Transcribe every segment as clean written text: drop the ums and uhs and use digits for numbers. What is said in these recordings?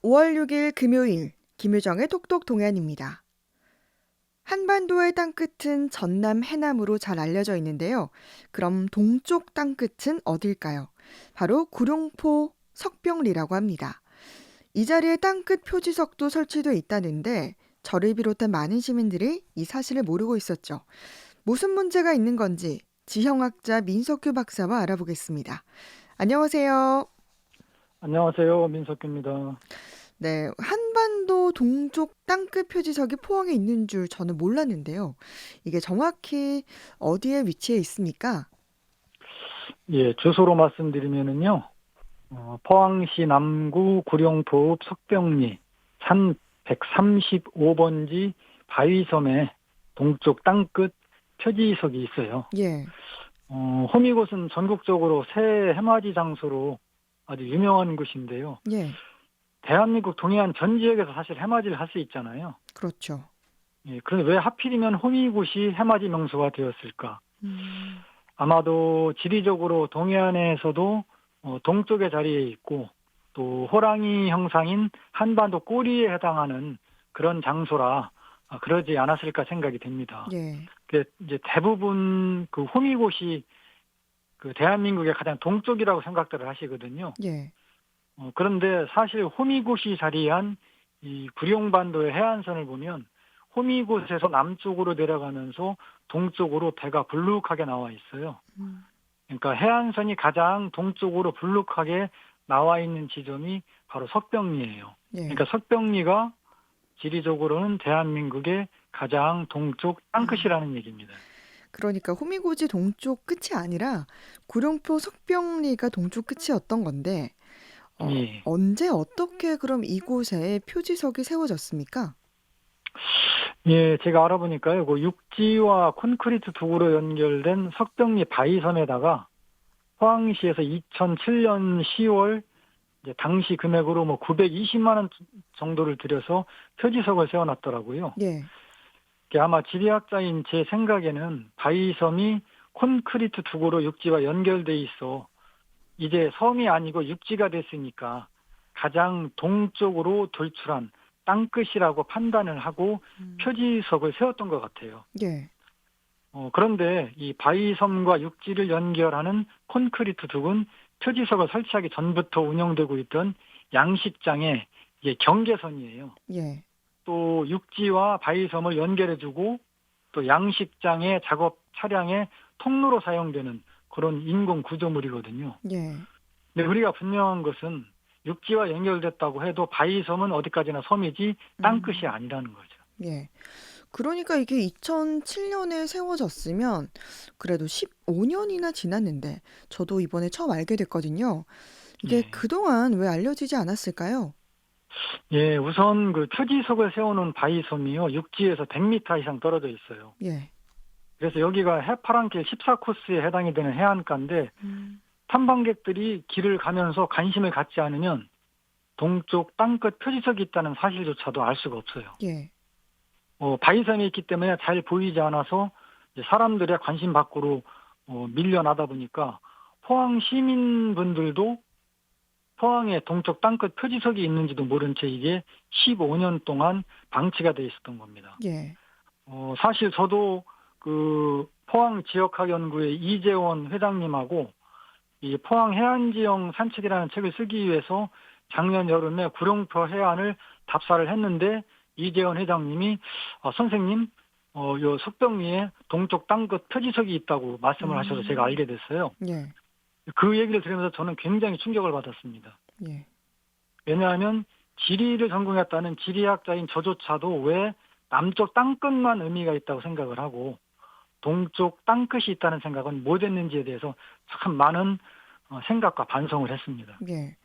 5월 6일 금요일 김유정의 톡톡 동안입니다. 한반도의 땅끝은 전남 해남으로 잘 알려져 있는데요. 그럼 동쪽 땅끝은 어딜까요? 바로 구룡포 석병리라고 합니다. 이 자리에 땅끝 표지석도 설치돼 있다는데 저를 비롯한 많은 시민들이 이 사실을 모르고 있었죠. 무슨 문제가 있는 건지 지형학자 민석규 박사와 알아보겠습니다. 안녕하세요. 안녕하세요. 민석규입니다. 네, 한반도 동쪽 땅끝 표지석이 포항에 있는 줄 저는 몰랐는데요. 이게 정확히 어디에 위치해 있습니까? 예, 주소로 말씀드리면은요, 포항시 남구 구룡포읍 석병리 산 135번지 바위섬에 동쪽 땅끝 표지석이 있어요. 예, 호미곶은 전국적으로 새 해맞이 장소로 아주 유명한 곳인데요. 예, 대한민국 동해안 전 지역에서 사실 해맞이를 할 수 있잖아요. 그렇죠. 예, 그런데 왜 하필이면 호미곶이 해맞이 명소가 되었을까? 음, 아마도 지리적으로 동해안에서도 동쪽의 자리에 있고 또 호랑이 형상인 한반도 꼬리에 해당하는 그런 장소라 그러지 않았을까 생각이 됩니다. 예, 이제 대부분 그 호미곶이 그 대한민국의 가장 동쪽이라고 생각들을 하시거든요. 예, 그런데 사실 호미곶이 자리한 이 구룡반도의 해안선을 보면 호미곶에서 남쪽으로 내려가면서 동쪽으로 배가 불룩하게 나와 있어요. 음, 그러니까 해안선이 가장 동쪽으로 불룩하게 나와 있는 지점이 바로 석병리예요. 예. 그러니까 석병리가 지리적으로는 대한민국의 가장 동쪽 아, 땅끝이라는 얘기입니다. 그러니까 호미곶이 동쪽 끝이 아니라 구룡포 석병리가 동쪽 끝이었던 건데, 예. 언제 어떻게 그럼 이곳에 표지석이 세워졌습니까? 예, 제가 알아보니까요. 그 육지와 콘크리트 도구로 연결된 석병리 바위섬에다가 포항시에서 2007년 10월 이제 당시 금액으로 뭐 920만 원 정도를 들여서 표지석을 세워놨더라고요. 예, 이게 아마 지리학자인 제 생각에는 바위섬이 콘크리트 두고로 육지와 연결돼 있어 이제 섬이 아니고 육지가 됐으니까 가장 동쪽으로 돌출한 땅끝이라고 판단을 하고 음, 표지석을 세웠던 것 같아요. 예, 그런데 이 바위섬과 육지를 연결하는 콘크리트 둑은 표지석을 설치하기 전부터 운영되고 있던 양식장의 이게 경계선이에요. 예, 또 육지와 바위섬을 연결해주고 또 양식장의 작업 차량의 통로로 사용되는 그런 인공 구조물이거든요. 예. 근데 우리가 분명한 것은 육지와 연결됐다고 해도 바위섬은 어디까지나 섬이지 땅끝이 음, 아니라는 거죠. 예. 그러니까 이게 2007년에 세워졌으면 그래도 15년이나 지났는데 저도 이번에 처음 알게 됐거든요. 이게 예. 그동안 왜 알려지지 않았을까요? 예, 우선 그 표지석을 세우는 바위섬이요, 육지에서 100m 이상 떨어져 있어요. 예. 그래서 여기가 해파랑길 14코스에 해당이 되는 해안가인데, 음, 탐방객들이 길을 가면서 관심을 갖지 않으면 동쪽 땅끝 표지석이 있다는 사실조차도 알 수가 없어요. 예. 바위섬이 있기 때문에 잘 보이지 않아서 이제 사람들의 관심 밖으로 밀려나다 보니까 포항 시민분들도 포항에 동쪽 땅끝 표지석이 있는지도 모른 채 이게 15년 동안 방치가 돼 있었던 겁니다. 예. 사실 저도 그 포항 지역학연구의 이재원 회장님하고 이 포항 해안지형 산책이라는 책을 쓰기 위해서 작년 여름에 구룡포 해안을 답사를 했는데 이재원 회장님이 선생님 요 석병리에 동쪽 땅끝 표지석이 있다고 말씀을 하셔서 제가 음, 알게 됐어요. 예. 그 얘기를 들으면서 저는 굉장히 충격을 받았습니다. 예. 왜냐하면 지리를 전공했다는 지리학자인 저조차도 왜 남쪽 땅끝만 의미가 있다고 생각을 하고 동쪽 땅끝이 있다는 생각은 못 했는지에 대해서 참 많은 생각과 반성을 했습니다. 예.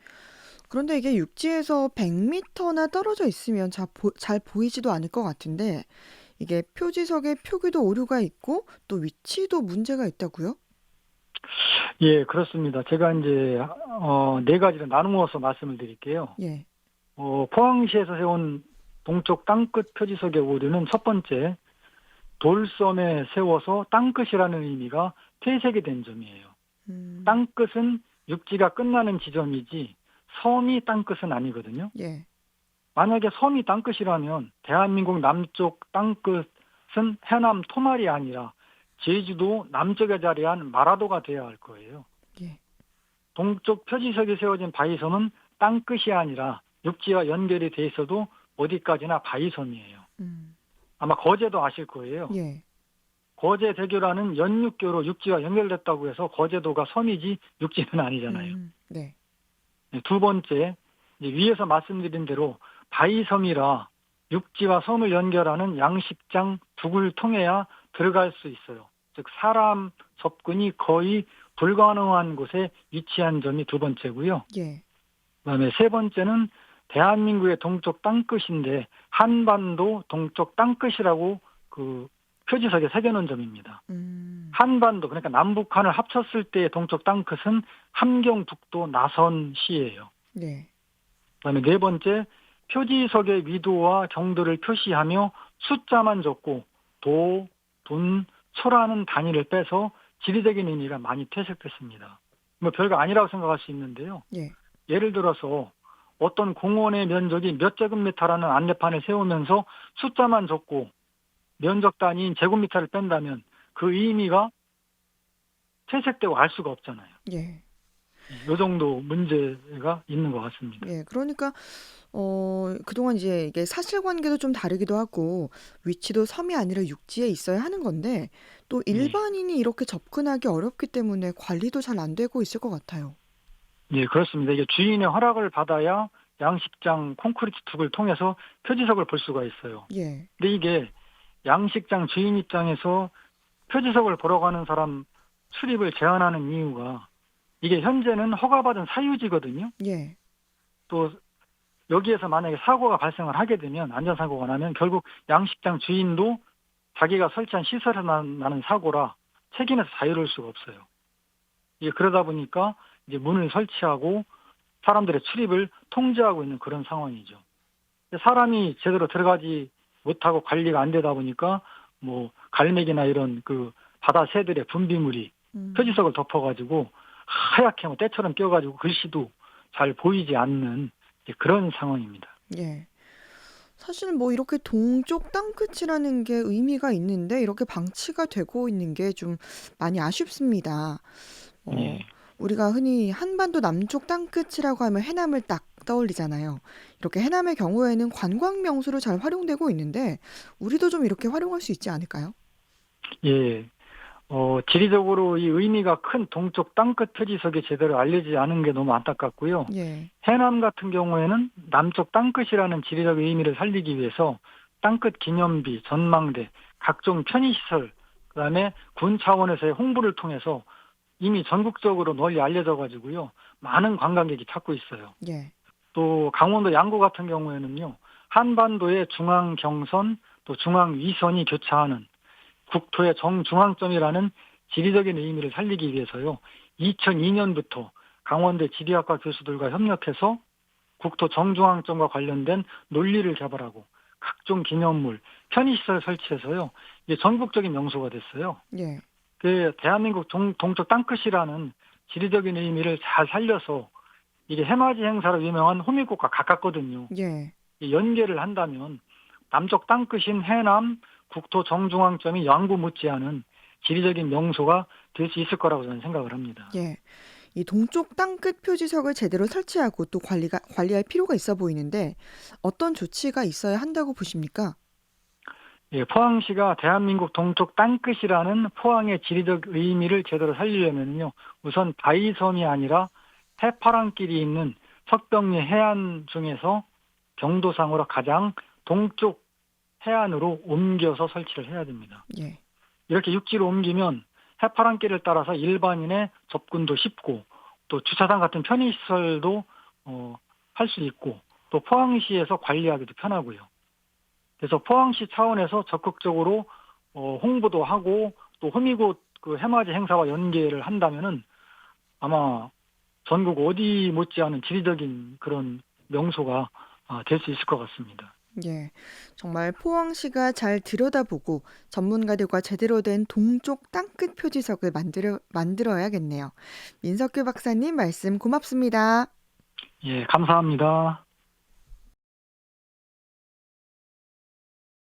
그런데 이게 육지에서 100m나 떨어져 있으면 잘 보이지도 않을 것 같은데 이게 표지석에 표기도 오류가 있고 또 위치도 문제가 있다고요? 예, 그렇습니다. 제가 이제 네 가지로 나누어서 말씀을 드릴게요. 예. 포항시에서 세운 동쪽 땅끝 표지석의 오류는 첫 번째, 돌섬에 세워서 땅끝이라는 의미가 퇴색이 된 점이에요. 음, 땅끝은 육지가 끝나는 지점이지 섬이 땅끝은 아니거든요. 예. 만약에 섬이 땅끝이라면 대한민국 남쪽 땅끝은 해남 토말이 아니라 제주도 남쪽에 자리한 마라도가 돼야 할 거예요. 예. 동쪽 표지석에 세워진 바위섬은 땅끝이 아니라 육지와 연결이 돼 있어도 어디까지나 바위섬이에요. 음. 아마 거제도 아실 거예요. 예. 거제대교라는 연육교로 육지와 연결됐다고 해서 거제도가 섬이지 육지는 아니잖아요. 네. 네, 두 번째, 이제 위에서 말씀드린 대로 바위섬이라 육지와 섬을 연결하는 양식장 북을 통해야 들어갈 수 있어요. 즉 사람 접근이 거의 불가능한 곳에 위치한 점이 두 번째고요. 예. 그다음에 세 번째는 대한민국의 동쪽 땅끝인데 한반도 동쪽 땅끝이라고 그 표지석에 새겨놓은 점입니다. 한반도, 그러니까 남북한을 합쳤을 때의 동쪽 땅끝은 함경북도 나선시예요. 네. 그다음에 네 번째, 표지석의 위도와 경도를 표시하며 숫자만 적고 도, 돈, 초라는 단위를 빼서 지리적인 의미가 많이 퇴색됐습니다. 뭐 별거 아니라고 생각할 수 있는데요. 예. 예를 들어서 어떤 공원의 면적이 몇 제곱미터라는 안내판을 세우면서 숫자만 적고 면적 단위인 제곱미터를 뺀다면 그 의미가 퇴색되고 알 수가 없잖아요. 예. 이 정도 문제가 있는 것 같습니다. 예. 그러니까 그동안 이제 이게 사실관계도 좀 다르기도 하고 위치도 섬이 아니라 육지에 있어야 하는 건데 또 네. 일반인이 이렇게 접근하기 어렵기 때문에 관리도 잘 안 되고 있을 것 같아요. 예, 그렇습니다. 이게 주인의 허락을 받아야 양식장 콘크리트 툭을 통해서 표지석을 볼 수가 있어요. 예. 근데 이게 양식장 주인 입장에서 표지석을 보러 가는 사람 출입을 제한하는 이유가 이게 현재는 허가받은 사유지거든요. 예. 또 여기에서 만약에 사고가 발생을 하게 되면 안전사고가 나면 결국 양식장 주인도 자기가 설치한 시설에 나는 사고라 책임에서 자유로울 수가 없어요. 이게 그러다 보니까 이제 문을 설치하고 사람들의 출입을 통제하고 있는 그런 상황이죠. 사람이 제대로 들어가지 못하고 관리가 안 되다 보니까 뭐 갈매기나 이런 그 바다 새들의 분비물이 표지석을 덮어가지고 하얗게 뭐 때처럼 껴가지고 글씨도 잘 보이지 않는 그런 상황입니다. 예. 사실 뭐 이렇게 동쪽 땅끝이라는 게 의미가 있는데 이렇게 방치가 되고 있는 게 좀 많이 아쉽습니다. 예. 우리가 흔히 한반도 남쪽 땅끝이라고 하면 해남을 딱 떠올리잖아요. 이렇게 해남의 경우에는 관광 명소로 잘 활용되고 있는데 우리도 좀 이렇게 활용할 수 있지 않을까요? 예. 지리적으로 이 의미가 큰 동쪽 땅끝 표지석이 제대로 알려지지 않은 게 너무 안타깝고요. 예. 해남 같은 경우에는 남쪽 땅끝이라는 지리적 의미를 살리기 위해서 땅끝 기념비, 전망대, 각종 편의시설, 그다음에 군 차원에서의 홍보를 통해서 이미 전국적으로 널리 알려져 가지고요. 많은 관광객이 찾고 있어요. 예. 또 강원도 양구 같은 경우에는요. 한반도의 중앙 경선 또 중앙 위선이 교차하는 국토의 정중앙점이라는 지리적인 의미를 살리기 위해서요. 2002년부터 강원대 지리학과 교수들과 협력해서 국토 정중앙점과 관련된 논리를 개발하고 각종 기념물, 편의시설 설치해서요. 이게 전국적인 명소가 됐어요. 예. 그 대한민국 동쪽 땅끝이라는 지리적인 의미를 잘 살려서 이게 해맞이 행사로 유명한 호미곶과 가깝거든요. 예. 연계를 한다면 남쪽 땅끝인 해남 국토 정중앙점이 양구 못지않은 지리적인 명소가 될 수 있을 거라고 저는 생각을 합니다. 예. 이 동쪽 땅끝 표지석을 제대로 설치하고 또 관리할 필요가 있어 보이는데 어떤 조치가 있어야 한다고 보십니까? 예, 포항시가 대한민국 동쪽 땅끝이라는 포항의 지리적 의미를 제대로 살리려면요. 우선 바위섬이 아니라 해파랑길이 있는 석병리 해안 중에서 경도상으로 가장 동쪽 해안으로 옮겨서 설치를 해야 됩니다. 예. 이렇게 육지로 옮기면 해파랑길을 따라서 일반인의 접근도 쉽고 또 주차장 같은 편의시설도 할 수 있고 또 포항시에서 관리하기도 편하고요. 그래서 포항시 차원에서 적극적으로 홍보도 하고 또 호미곶 그 해맞이 행사와 연계를 한다면은 아마 전국 어디 못지않은 지리적인 그런 명소가 될 수 있을 것 같습니다. 예. 정말 포항시가 잘 들여다보고 전문가들과 제대로 된 동쪽 땅끝 표지석을 만들어야겠네요. 민석규 박사님 말씀 고맙습니다. 예, 감사합니다.